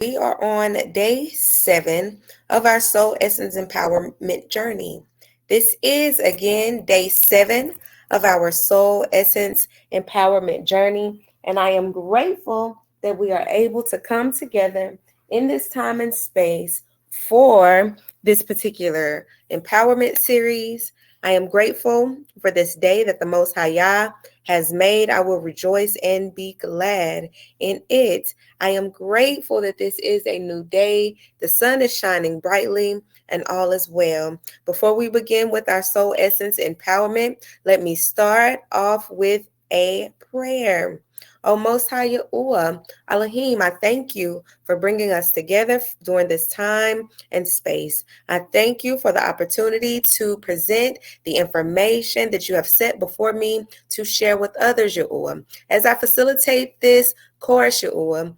We are on day 7 of our Soul Essence Empowerment journey. This is again day 7 of our Soul Essence Empowerment journey, and I am grateful that we are able to come together in this time and space for this particular empowerment series. I am grateful for this day that the Most High Yah has made. I will rejoice and be glad in it. I am grateful that this is a new day. The sun is shining brightly and all is well. Before we begin with our soul essence empowerment, let me start off with a prayer. Oh, Most High Yahuwah, Elohim, I thank you for bringing us together during this time and space. I thank you for the opportunity to present the information that you have set before me to share with others, Yahuwah. As I facilitate this course, Yahuwah,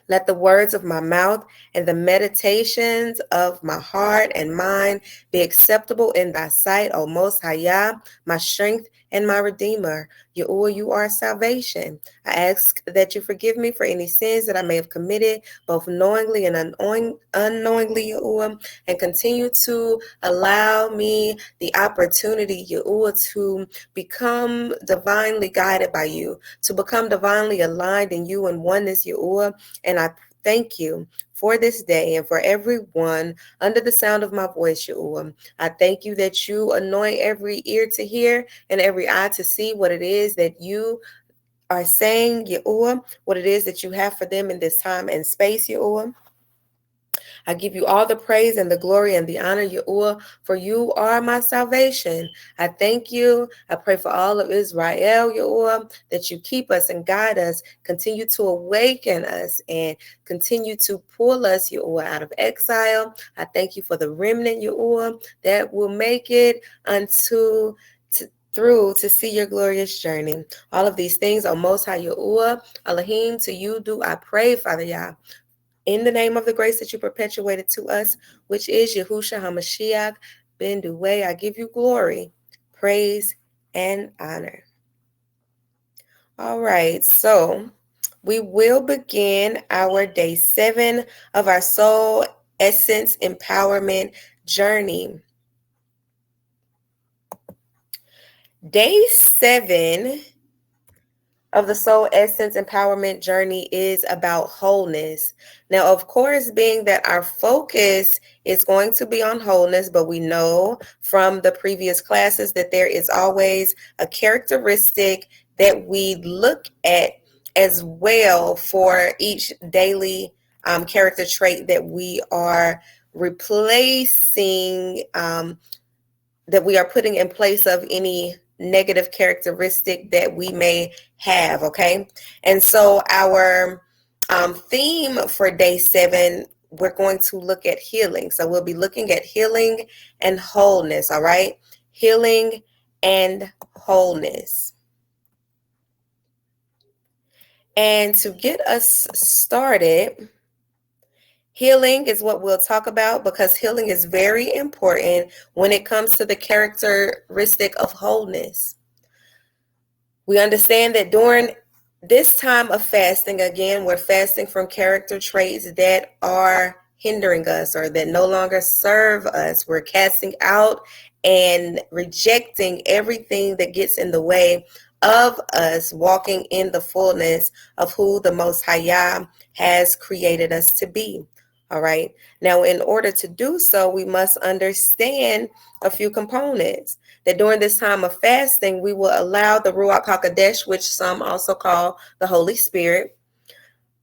let the words of my mouth and the meditations of my heart and mind be acceptable in thy sight, O Most High Yah, my strength and my redeemer. Yahuwah, you are salvation. I ask that you forgive me for any sins that I may have committed, both knowingly and unknowingly, Yahuwah, and continue to allow me the opportunity, Yahuwah, to become divinely guided by you, to become divinely aligned in you and oneness, Yahuwah. And I thank you for this day and for everyone under the sound of my voice, Yahuwah. I thank you that you anoint every ear to hear and every eye to see what it is that you are saying, Yahuwah, what it is that you have for them in this time and space, Yahuwah. I give you all the praise and the glory and the honor, Yahuwah, for you are my salvation. I thank you. I pray for all of Israel, Yahuwah, that you keep us and guide us, continue to awaken us, and continue to pull us, Yahuwah, out of exile. I thank you for the remnant, Yahuwah, that will make it through to see your glorious journey. All of these things, O Most High Yahuwah, Elohim, to you do I pray, Father Yah. In the name of the grace that you perpetuated to us, which is Yahushua HaMashiach ben Duway, I give you glory, praise, and honor. All right, so we will begin our day 7 of our Soul Essence Empowerment journey. Day 7 of the Soul Essence Empowerment journey is about wholeness. Now, of course, being that our focus is going to be on wholeness, but we know from the previous classes that there is always a characteristic that we look at as well for each daily character trait that we are replacing, that we are putting in place of any negative characteristic that we may have, okay? And so our theme for day 7, we're going to look at healing. So we'll be looking at healing and wholeness, all right? Healing and wholeness. And to get us started, healing is what we'll talk about because healing is very important when it comes to the characteristic of wholeness. We understand that during this time of fasting, again, we're fasting from character traits that are hindering us or that no longer serve us. We're casting out and rejecting everything that gets in the way of us walking in the fullness of who the Most High Yah has created us to be. All right. Now, in order to do so, we must understand a few components. That during this time of fasting, we will allow the Ruach HaKodesh, which some also call the Holy Spirit.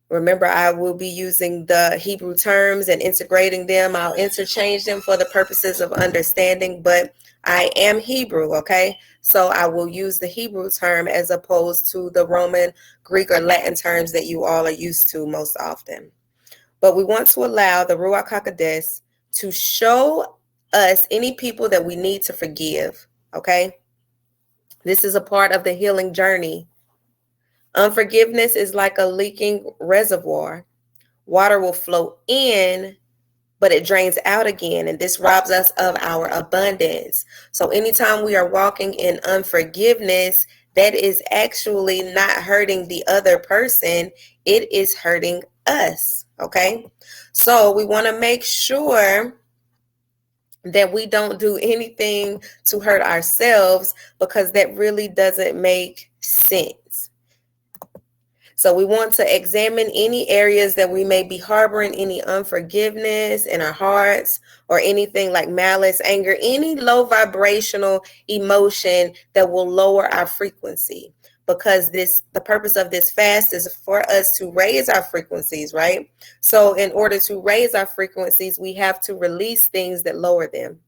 Remember, I will be using the Hebrew terms and integrating them. I'll interchange them for the purposes of understanding, but I am Hebrew, okay? So I will use the Hebrew term as opposed to the Roman, Greek, or Latin terms that you all are used to most often. But we want to allow the Ruach HaKodesh to show us any people that we need to forgive, okay? This is a part of the healing journey. Unforgiveness is like a leaking reservoir. Water will flow in, but it drains out again, and this robs us of our abundance. So anytime we are walking in unforgiveness, that is actually not hurting the other person. It is hurting us, Okay, so we want to make sure that we don't do anything to hurt ourselves, because that really doesn't make sense. So we want to examine any areas that we may be harboring any unforgiveness in our hearts, or anything like malice, anger, any low vibrational emotion that will lower our frequency. Because the purpose of this fast is for us to raise our frequencies, right? So in order to raise our frequencies, we have to release things that lower them.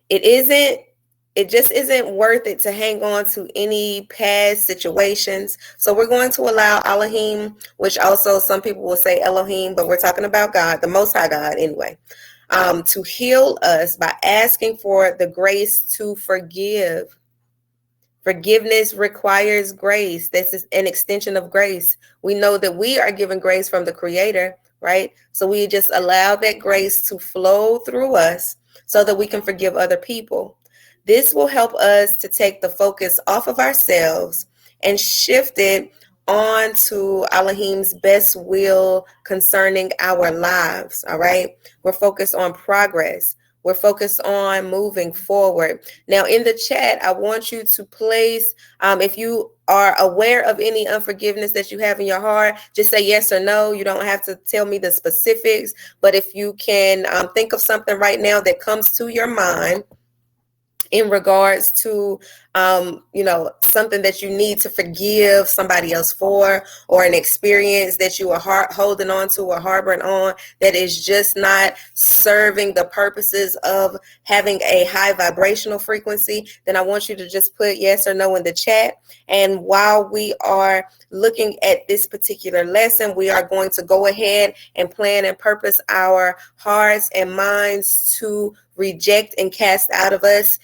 It just isn't worth it to hang on to any past situations. So we're going to allow Elohim, which also some people will say Elohim, but we're talking about God, the Most High God anyway, to heal us by asking for the grace to forgive. Forgiveness requires grace. This is an extension of grace. We know that we are given grace from the Creator, right? So we just allow that grace to flow through us so that we can forgive other people. This will help us to take the focus off of ourselves and shift it on to Elohim's best will concerning our lives, all right? We're focused on progress. We're focused on moving forward. Now, in the chat, I want you to place, if you are aware of any unforgiveness that you have in your heart, just say yes or no. You don't have to tell me the specifics, but if you can think of something right now that comes to your mind in regards to, something that you need to forgive somebody else for, or an experience that you are holding on to or harboring on that is just not serving the purposes of having a high vibrational frequency, then I want you to just put yes or no in the chat. And while we are looking at this particular lesson, we are going to go ahead and plan and purpose our hearts and minds to reject and cast out of us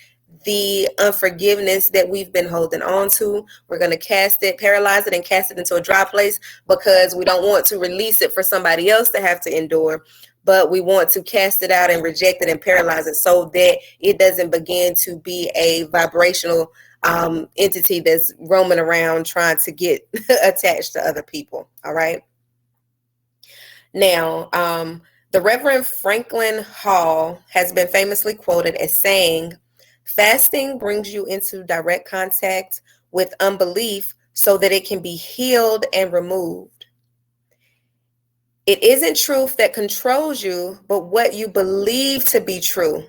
the unforgiveness that we've been holding on to. We're going to cast it, paralyze it, and cast it into a dry place, because we don't want to release it for somebody else to have to endure, but we want to cast it out and reject it and paralyze it so that it doesn't begin to be a vibrational entity that's roaming around trying to get attached to other people. All right. Now, the Reverend Franklin Hall has been famously quoted as saying, "Fasting brings you into direct contact with unbelief so that it can be healed and removed. It isn't truth that controls you, but what you believe to be true."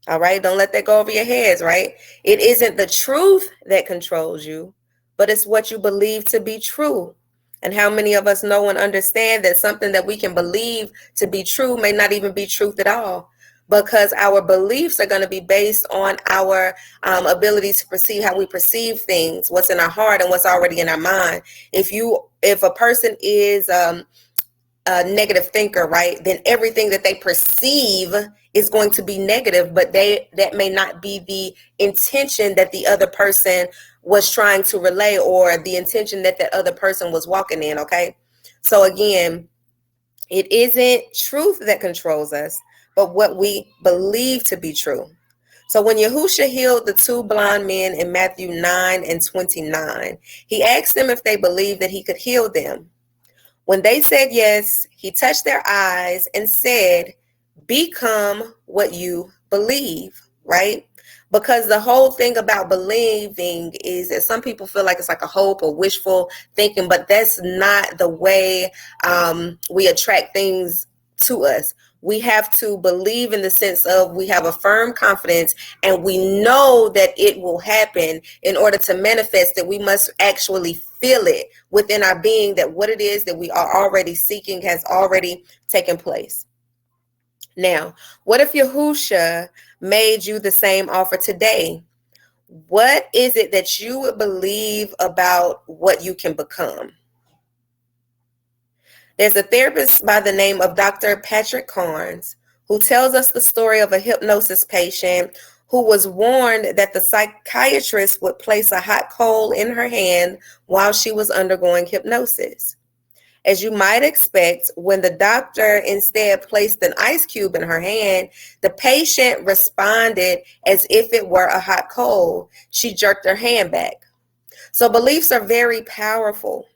All right, don't let that go over your heads, right? It isn't the truth that controls you, but it's what you believe to be true. And how many of us know and understand that something that we can believe to be true may not even be truth at all? Because our beliefs are going to be based on our ability to perceive how we perceive things, what's in our heart and what's already in our mind. If a person is a negative thinker, right, then everything that they perceive is going to be negative, but that may not be the intention that the other person was trying to relay, or the intention that that other person was walking in. Okay, so again, it isn't truth that controls us, but what we believe to be true. So when Yahusha healed the two blind men in Matthew 9:29, he asked them if they believed that he could heal them. When they said yes, he touched their eyes and said, "Become what you believe," right? Because the whole thing about believing is that some people feel like it's like a hope or wishful thinking, but that's not the way we attract things to us. We have to believe in the sense of we have a firm confidence and we know that it will happen. In order to manifest it, we must actually feel it within our being that what it is that we are already seeking has already taken place. Now, what if Yahusha made you the same offer today? What is it that you would believe about what you can become? There's a therapist by the name of Dr. Patrick Carnes who tells us the story of a hypnosis patient who was warned that the psychiatrist would place a hot coal in her hand while she was undergoing hypnosis. As you might expect, when the doctor instead placed an ice cube in her hand, the patient responded as if it were a hot coal. She jerked her hand back. So beliefs are very powerful.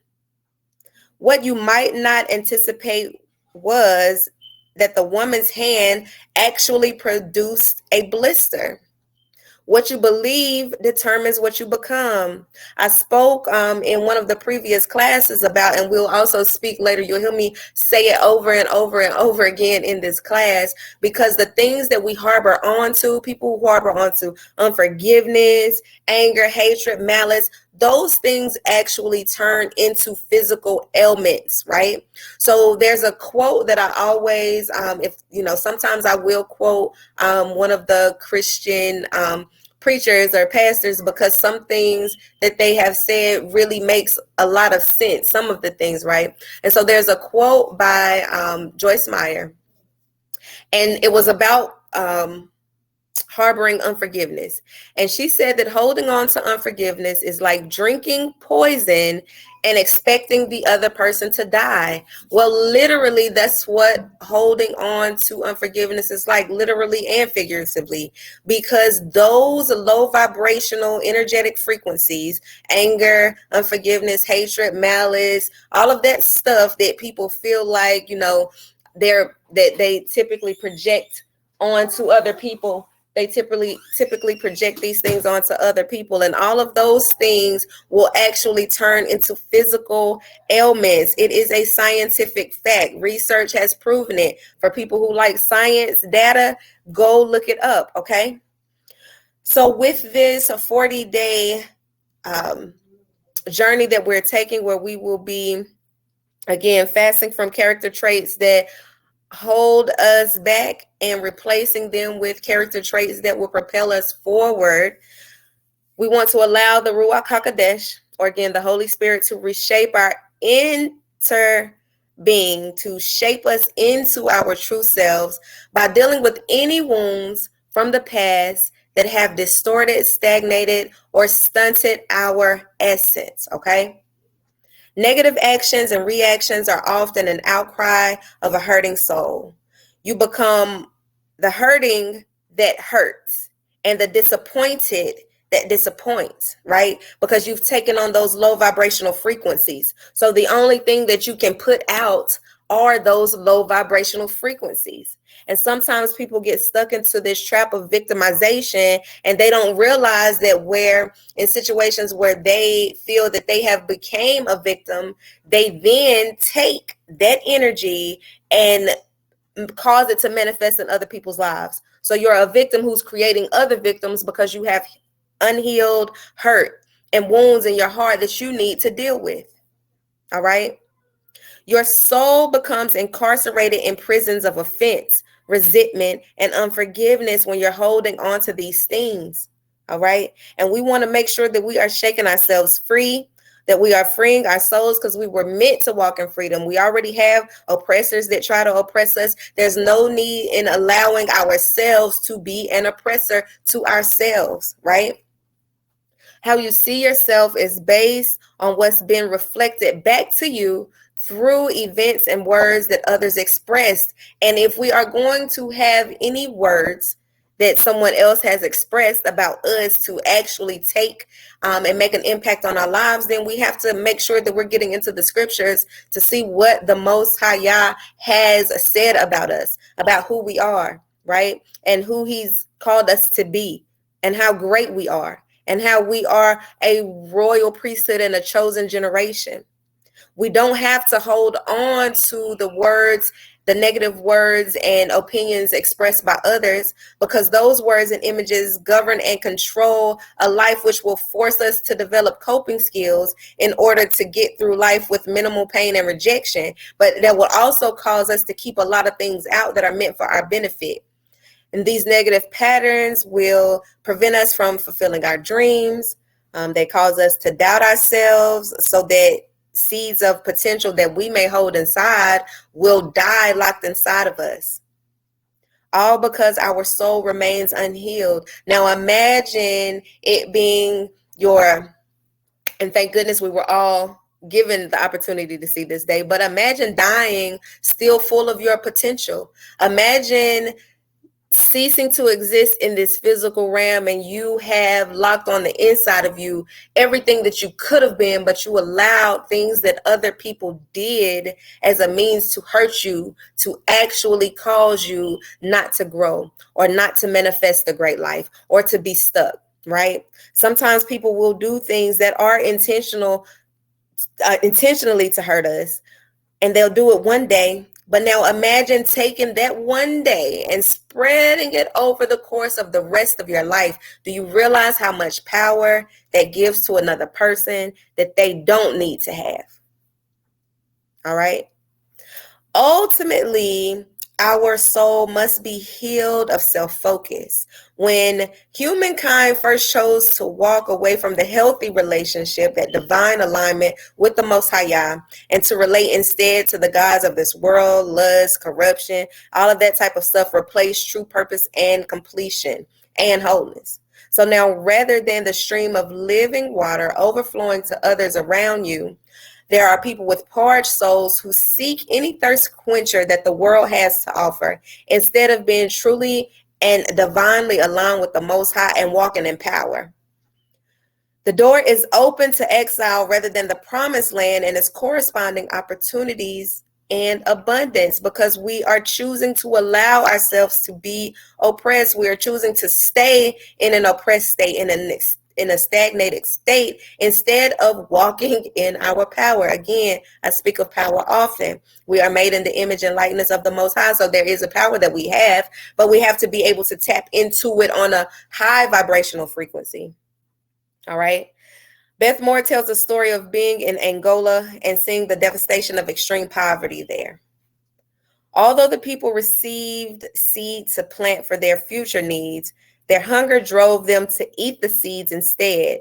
What you might not anticipate was that the woman's hand actually produced a blister. What you believe determines what you become. I spoke in one of the previous classes about, and we'll also speak later. You'll hear me say it over and over and over again in this class, because the things that we harbor onto, people who harbor onto unforgiveness, anger, hatred, malice, those things actually turn into physical ailments, right? So there's a quote that I always, sometimes I will quote one of the Christian preachers or pastors, because some things that they have said really makes a lot of sense, some of the things, right? And so there's a quote by Joyce Meyer, and it was about harboring unforgiveness. And she said that holding on to unforgiveness is like drinking poison and expecting the other person to die. Well, literally, that's what holding on to unforgiveness is like, literally and figuratively, because those low vibrational energetic frequencies, anger, unforgiveness, hatred, malice, all of that stuff that people feel like, that they typically project onto other people. They typically project these things onto other people, and all of those things will actually turn into physical ailments. It is a scientific fact. Research has proven it. For people who like science data, go look it up, okay? So with this 40-day journey that we're taking, where we will be, again, fasting from character traits that hold us back and replacing them with character traits that will propel us forward, we want to allow the Ruach HaKodesh, or again, the Holy Spirit, to reshape our inner being, to shape us into our true selves by dealing with any wounds from the past that have distorted, stagnated, or stunted our essence, okay? Negative actions and reactions are often an outcry of a hurting soul. You become the hurting that hurts and the disappointed that disappoints, right? Because you've taken on those low vibrational frequencies. So the only thing that you can put out are those low vibrational frequencies. And sometimes people get stuck into this trap of victimization, and they don't realize that where in situations where they feel that they have became a victim, they then take that energy and cause it to manifest in other people's lives. So you're a victim who's creating other victims because you have unhealed hurt and wounds in your heart that you need to deal with. All right. Your soul becomes incarcerated in prisons of offense, resentment, and unforgiveness when you're holding on to these things. All right. And we want to make sure that we are shaking ourselves free, that we are freeing our souls, because we were meant to walk in freedom. We already have oppressors that try to oppress us. There's no need in allowing ourselves to be an oppressor to ourselves, right? How you see yourself is based on what's been reflected back to you through events and words that others expressed. And if we are going to have any words that someone else has expressed about us to actually take and make an impact on our lives, then we have to make sure that we're getting into the scriptures to see what the Most High Yah has said about us, about who we are, right? And who he's called us to be, and how great we are, and how we are a royal priesthood and a chosen generation. We don't have to hold on to the words, the negative words and opinions expressed by others, because those words and images govern and control a life which will force us to develop coping skills in order to get through life with minimal pain and rejection. But that will also cause us to keep a lot of things out that are meant for our benefit. And these negative patterns will prevent us from fulfilling our dreams. They cause us to doubt ourselves, so that seeds of potential that we may hold inside will die locked inside of us. All because our soul remains unhealed. Now imagine it being and thank goodness we were all given the opportunity to see this day, but imagine dying still full of your potential. Imagine ceasing to exist in this physical realm, and you have locked on the inside of you everything that you could have been, but you allowed things that other people did as a means to hurt you to actually cause you not to grow or not to manifest the great life or to be stuck, right? Sometimes people will do things that are intentionally to hurt us, and they'll do it one day. But now imagine taking that one day and spreading it over the course of the rest of your life. Do you realize how much power that gives to another person that they don't need to have? All right. Ultimately, our soul must be healed of self-focus. When humankind first chose to walk away from the healthy relationship, that divine alignment with the Most High Yah, and to relate instead to the gods of this world, lust, corruption, all of that type of stuff replaced true purpose and completion and wholeness. So now, rather than the stream of living water overflowing to others around you, there are people with parched souls who seek any thirst quencher that the world has to offer, instead of being truly and divinely aligned with the Most High and walking in power. The door is open to exile rather than the promised land and its corresponding opportunities and abundance, because we are choosing to allow ourselves to be oppressed. We are choosing to stay in an oppressed state, in a stagnated state, instead of walking in our power. Again, I speak of power often. We are made in the image and likeness of the Most High, so there is a power that we have, but we have to be able to tap into it on a high vibrational frequency. All right. Beth Moore tells the story of being in Angola and seeing the devastation of extreme poverty there. Although the people received seeds to plant for their future needs, their hunger drove them to eat the seeds instead.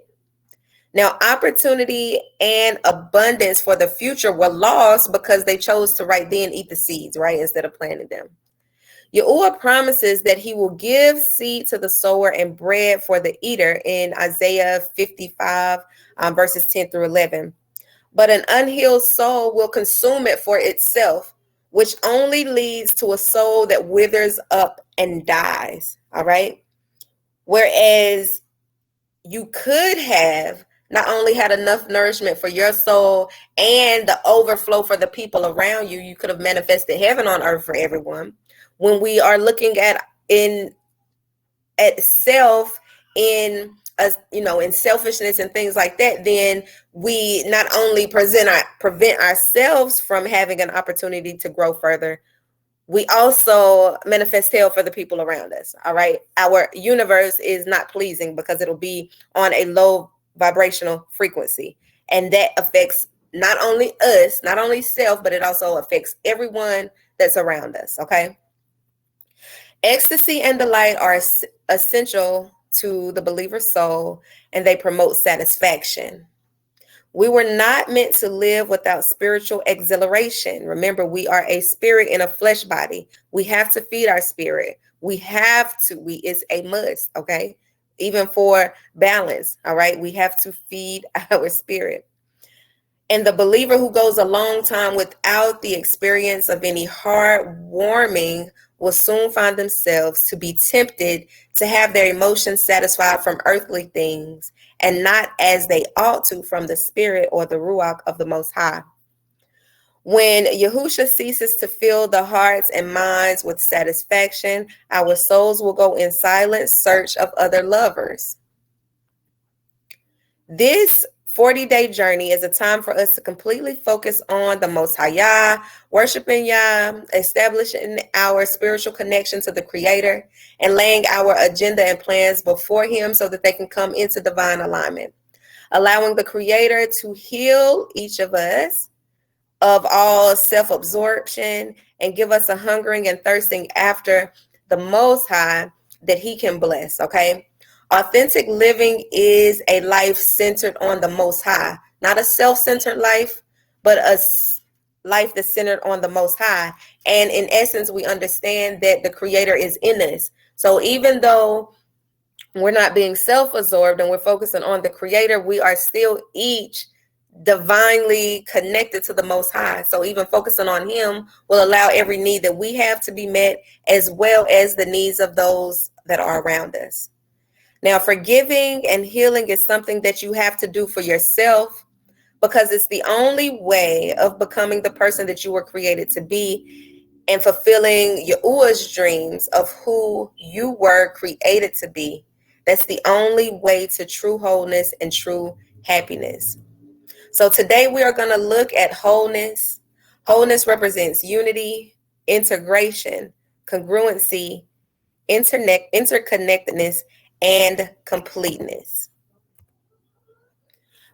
Now, opportunity and abundance for the future were lost because they chose to right then eat the seeds, right, instead of planting them. Yahuwah promises that he will give seed to the sower and bread for the eater in Isaiah 55, verses 10 through 11. But an unhealed soul will consume it for itself, which only leads to a soul that withers up and dies. All right. Whereas you could have not only had enough nourishment for your soul and the overflow for the people around you, you could have manifested heaven on earth for everyone. When we are looking at self in selfishness and things like that, then we not only prevent ourselves from having an opportunity to grow further, we also manifest hell for the people around us. All right. Our universe is not pleasing because it'll be on a low vibrational frequency. And that affects not only us, not only self, but it also affects everyone that's around us. Okay. Ecstasy and delight are essential to the believer's soul, and they promote satisfaction. We were not meant to live without spiritual exhilaration. Remember, we are a spirit in a flesh body. We have to feed our spirit. It's a must, okay? Even for balance, all right? We have to feed our spirit. And the believer who goes a long time without the experience of any heartwarming will soon find themselves to be tempted to have their emotions satisfied from earthly things and not as they ought to from the spirit or the ruach of the Most High. When Yahusha ceases to fill the hearts and minds with satisfaction, our souls will go in silent search of other lovers. This 40-day journey is a time for us to completely focus on the Most High Yah, worshiping Yah, establishing our spiritual connection to the Creator, and laying our agenda and plans before Him so that they can come into divine alignment. Allowing the Creator to heal each of us of all self-absorption and give us a hungering and thirsting after the Most High that He can bless, okay? Authentic living is a life centered on the Most High, not a self-centered life, but a life that's centered on the Most High. And in essence, we understand that the Creator is in us. So even though we're not being self-absorbed and we're focusing on the Creator, we are still each divinely connected to the Most High. So even focusing on Him will allow every need that we have to be met, as well as the needs of those that are around us. Now, forgiving and healing is something that you have to do for yourself, because it's the only way of becoming the person that you were created to be and fulfilling Yahuwah's dreams of who you were created to be. That's the only way to true wholeness and true happiness. So today we are going to look at wholeness. Wholeness represents unity, integration, congruency, interconnectedness, and completeness.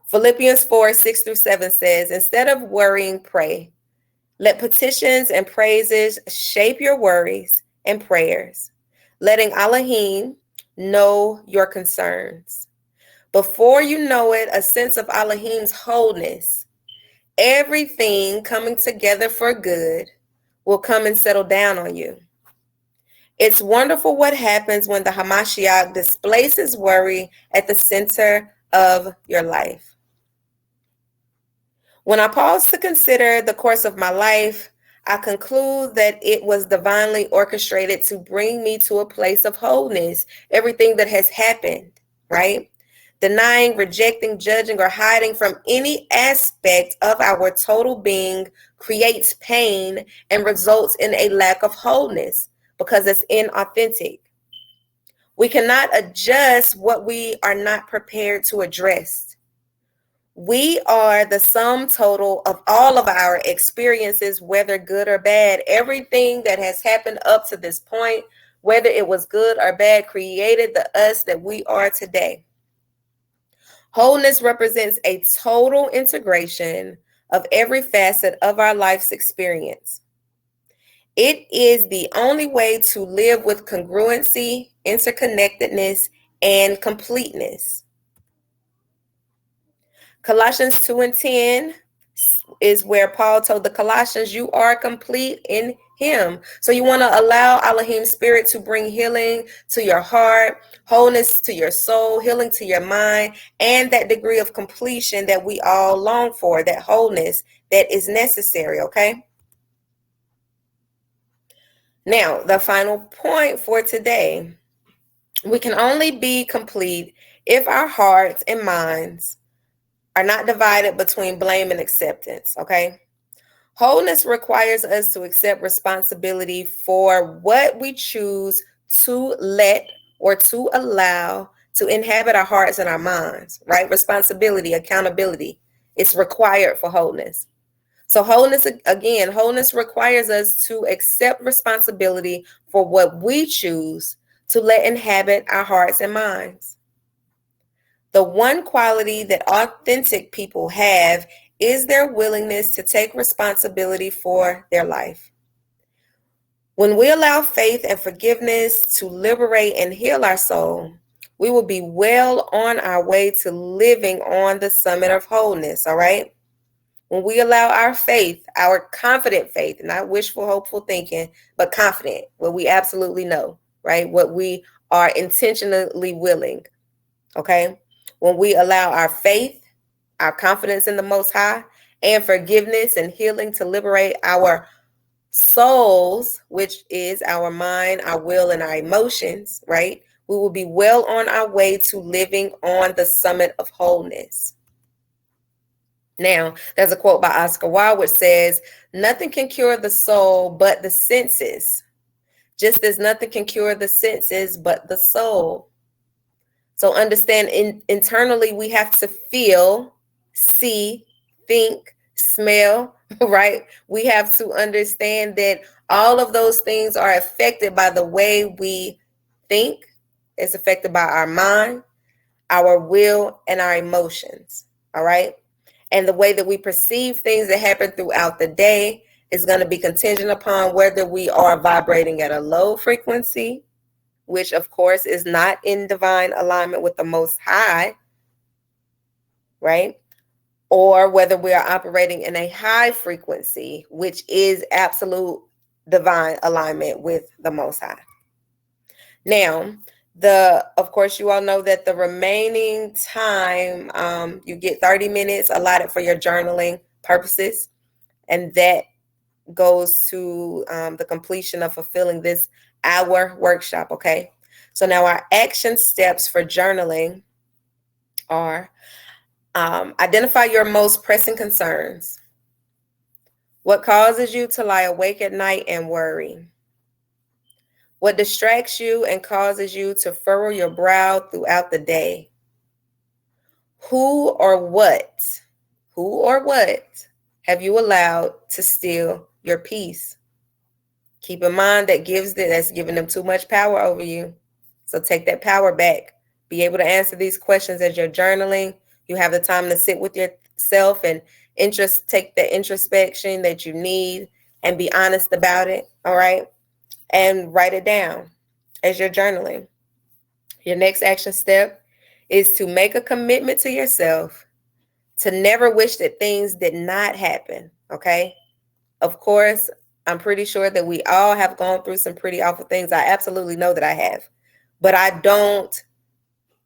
Philippians 4:6-7 says, instead of worrying, pray. Let petitions and praises shape your worries and prayers, letting Elohim know your concerns. Before you know it, a sense of Elohim's wholeness, everything coming together for good, will come and settle down on you. It's wonderful what happens when the Hamashiach displaces worry at the center of your life. When I pause to consider the course of my life, I conclude that it was divinely orchestrated to bring me to a place of wholeness. Everything that has happened, right? Denying, rejecting, judging, or hiding from any aspect of our total being creates pain and results in a lack of wholeness because it's inauthentic. We cannot adjust what we are not prepared to address. We are the sum total of all of our experiences, whether good or bad. Everything that has happened up to this point, whether it was good or bad, created the us that we are today. Wholeness represents a total integration of every facet of our life's experience. It is the only way to live with congruency, interconnectedness, and completeness. Colossians 2:10 is where Paul told the Colossians, you are complete in Him. So you want to allow Elohim's Spirit to bring healing to your heart, wholeness to your soul, healing to your mind, and that degree of completion that we all long for, that wholeness that is necessary, okay? Now, the final point for today, we can only be complete if our hearts and minds are not divided between blame and acceptance, okay? Wholeness requires us to accept responsibility for what we choose to let or to allow to inhabit our hearts and our minds, right? Responsibility, accountability, it's required for wholeness. So wholeness, again, wholeness requires us to accept responsibility for what we choose to let inhabit our hearts and minds. The one quality that authentic people have is their willingness to take responsibility for their life. When we allow faith and forgiveness to liberate and heal our soul, we will be well on our way to living on the summit of wholeness, all right? When we allow our faith, our confident faith, not wishful, hopeful thinking, but confident, what we absolutely know, right? What we are intentionally willing, okay? When we allow our faith, our confidence in the Most High, and forgiveness and healing to liberate our souls, which is our mind, our will, and our emotions, right? We will be well on our way to living on the summit of wholeness. Now, there's a quote by Oscar Wilde which says, nothing can cure the soul but the senses, just as nothing can cure the senses but the soul. So understand internally we have to feel, see, think, smell, right? We have to understand that all of those things are affected by the way we think. It's affected by our mind, our will, and our emotions, all right? And the way that we perceive things that happen throughout the day is going to be contingent upon whether we are vibrating at a low frequency, which of course is not in divine alignment with the Most High, right? Or whether we are operating in a high frequency, which is absolute divine alignment with the Most High. Now, Of course, you all know that the remaining time, you get 30 minutes allotted for your journaling purposes, and that goes to the completion of fulfilling this hour workshop. Okay, so now our action steps for journaling are identify your most pressing concerns. What causes you to lie awake at night and worry? What distracts you and causes you to furrow your brow throughout the day? Who or what have you allowed to steal your peace? Keep in mind that's giving them too much power over you. So take that power back. Be able to answer these questions as you're journaling. You have the time to sit with yourself and take the introspection that you need and be honest about it. All right. And write it down as you're journaling. Your next action step is to make a commitment to yourself to never wish that things did not happen. Okay. Of course, I'm pretty sure that we all have gone through some pretty awful things. I absolutely know that I have. But I don't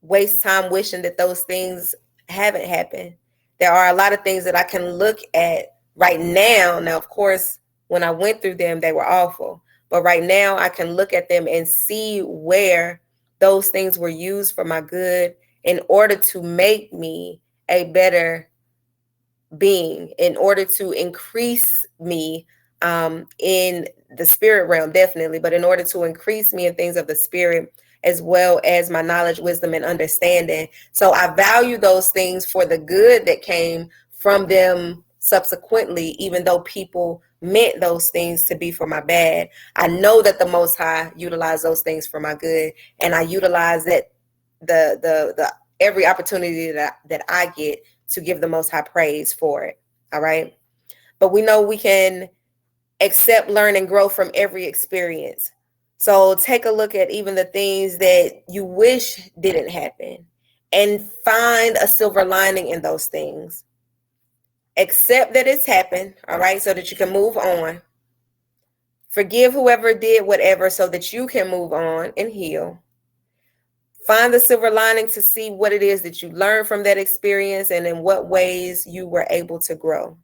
waste time wishing that those things haven't happened. There are a lot of things that I can look at right now. Now, of course, when I went through them, they were awful. But right now, I can look at them and see where those things were used for my good in order to make me a better being, in order to increase me in the spirit realm, definitely, but in order to increase me in things of the spirit, as well as my knowledge, wisdom, and understanding. So I value those things for the good that came from them subsequently, even though people meant those things to be for my bad. I know that the Most High utilized those things for my good, and I utilize that the every opportunity that I get to give the Most High praise for it. All right. But we know we can accept, learn, and grow from every experience. So take a look at even the things that you wish didn't happen and find a silver lining in those things. Accept that it's happened, all right, so that you can move on. Forgive whoever did whatever so that you can move on and heal. Find the silver lining to see what it is that you learned from that experience and in what ways you were able to grow.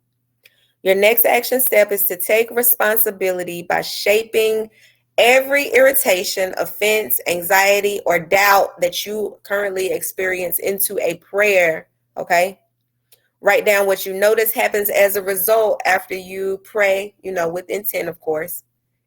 Your next action step is to take responsibility by shaping every irritation, offense, anxiety, or doubt that you currently experience into a prayer, okay? Write down what you notice happens as a result after you pray, with intent, of course,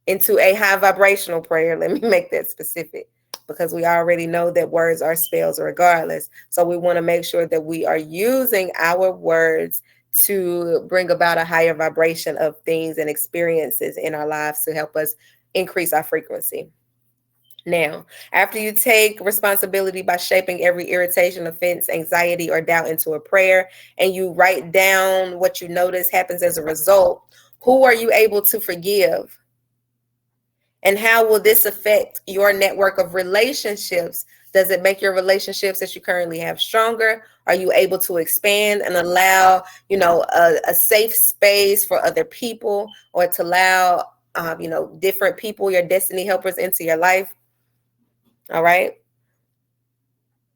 into a high vibrational prayer. Let me make that specific because we already know that words are spells regardless. So we want to make sure that we are using our words to bring about a higher vibration of things and experiences in our lives to help us increase our frequency. Now, after you take responsibility by shaping every irritation, offense, anxiety, or doubt into a prayer, and you write down what you notice happens as a result, who are you able to forgive? And how will this affect your network of relationships? Does it make your relationships that you currently have stronger? Are you able to expand and allow, a safe space for other people, or to allow, different people, your destiny helpers, into your life? All right.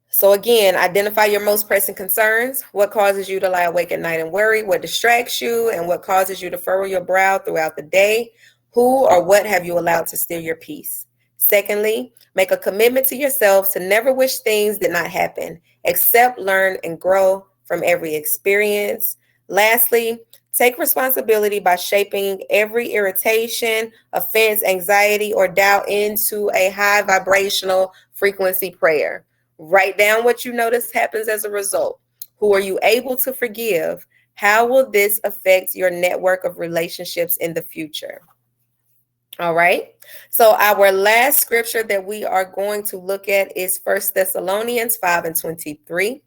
So again, identify your most pressing concerns. What causes you to lie awake at night and worry? What distracts you and what causes you to furrow your brow throughout the day? Who or what have you allowed to steal your peace? Secondly, make a commitment to yourself to never wish things did not happen. Accept, learn, and grow from every experience. Lastly, take responsibility by shaping every irritation, offense, anxiety, or doubt into a high vibrational frequency prayer. Write down what you notice happens as a result. Who are you able to forgive? How will this affect your network of relationships in the future? All right. So our last scripture that we are going to look at is 1 Thessalonians 5:23,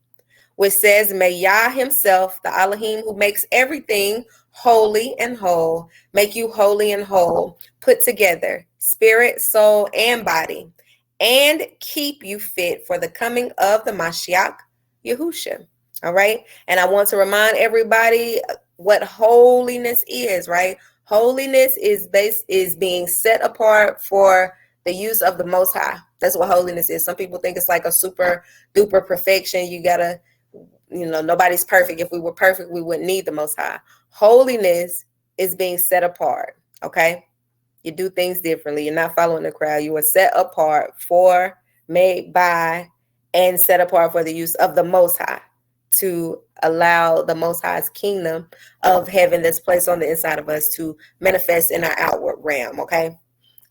which says, may Yah himself, the Elohim who makes everything holy and whole, make you holy and whole, put together, spirit, soul, and body, and keep you fit for the coming of the Mashiach, Yahusha. All right. And I want to remind everybody what holiness is, right? Holiness is being set apart for the use of the Most High. That's what holiness is. Some people think it's like a super duper perfection. You gotta, nobody's perfect. If we were perfect, we wouldn't need the Most High. Holiness is being set apart. Okay. You do things differently. You're not following the crowd. You are set apart for, made by, and set apart for the use of the Most High, to allow the Most High's kingdom of heaven that's placed on the inside of us to manifest in our outward realm. Okay.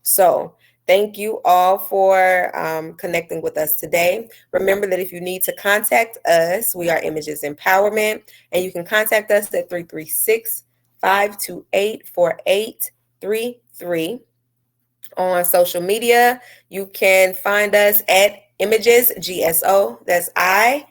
So thank you all for connecting with us today. Remember that if you need to contact us, we are Images Empowerment, and you can contact us at 336-528-4833. On social media, you can find us at Images GSO. That's M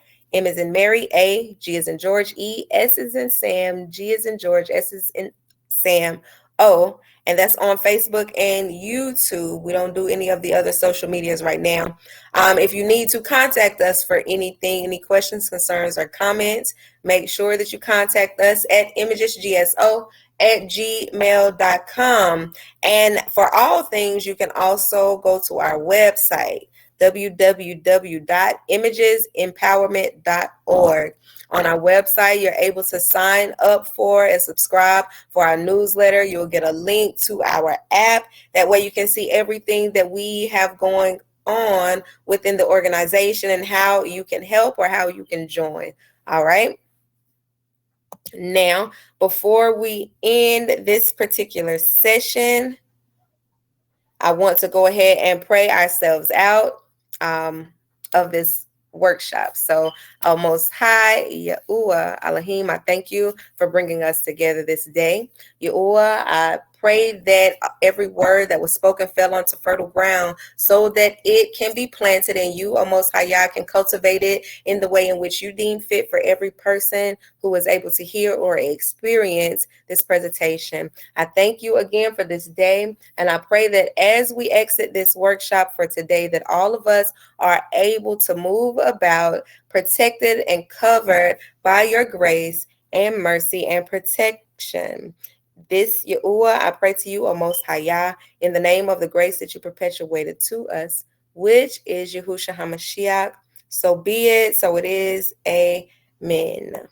is in Mary, A, G is in George, E, S is in Sam, G is in George, S is in Sam, O. And that's on Facebook and YouTube. We don't do any of the other social medias right now. If you need to contact us for anything, any questions, concerns, or comments, make sure that you contact us at imagesgso@gmail.com. And for all things, you can also go to our website, www.imagesempowerment.org. On our website, you're able to sign up for and subscribe for our newsletter. You'll get a link to our app. That way you can see everything that we have going on within the organization and how you can help or how you can join. All right. Now, before we end this particular session, I want to go ahead and pray ourselves out of this workshop. So, Most High, Yahuwah, Elohim, I thank you for bringing us together this day. Yahuwah, I pray that every word that was spoken fell onto fertile ground so that it can be planted in you, O Most High Yah, can cultivate it in the way in which you deem fit for every person who is able to hear or experience this presentation. I thank you again for this day, and I pray that as we exit this workshop for today, that all of us are able to move about protected and covered by your grace and mercy and protection. This, Yahuwah, I pray to you, O Most High Yah, in the name of the grace that you perpetuated to us, which is Yahushua HaMashiach. So be it, so it is. Amen.